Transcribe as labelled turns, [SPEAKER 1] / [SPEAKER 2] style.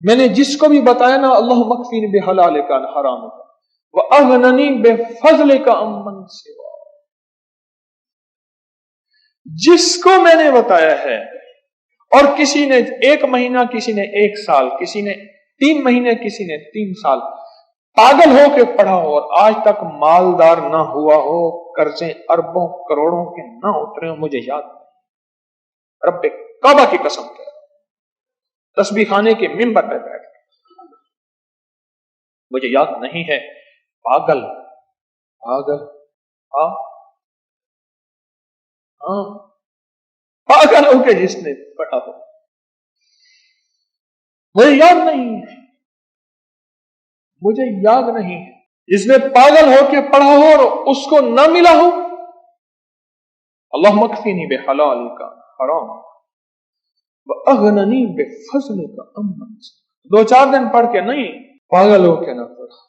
[SPEAKER 1] میں نے جس کو بھی بتایا نا اللہم اکفینی بحلالک عن حرامک واغننی بفضلک عمن سوا، جس کو میں نے بتایا ہے، اور کسی نے 1 مہینہ، کسی نے 1 سال، کسی نے 3 مہینے، کسی نے 3 سال پاگل ہو کے پڑھا ہو اور آج تک مالدار نہ ہوا ہو، قرضے اربوں کروڑوں کے نہ اترے ہو، مجھے یاد نہیں، رب کعبہ کی قسم ہے، تسبیح خانے کے منبر پہ بیٹھ کے مجھے یاد نہیں ہے، پاگل پاگل، ہاں ہاں پاگل ہو کے جس نے پڑھا ہو، مجھے یاد نہیں ہے، مجھے یاد نہیں ہے، جس نے پاگل ہو کے پڑھا ہو اور اس کو نہ ملا ہو، اللہم اکفینی بحلالک عن حرام واغننی بفضلک عمن سوا، 2-4 دن پڑھ کے نہیں، پاگل ہو کے نہ پڑھا،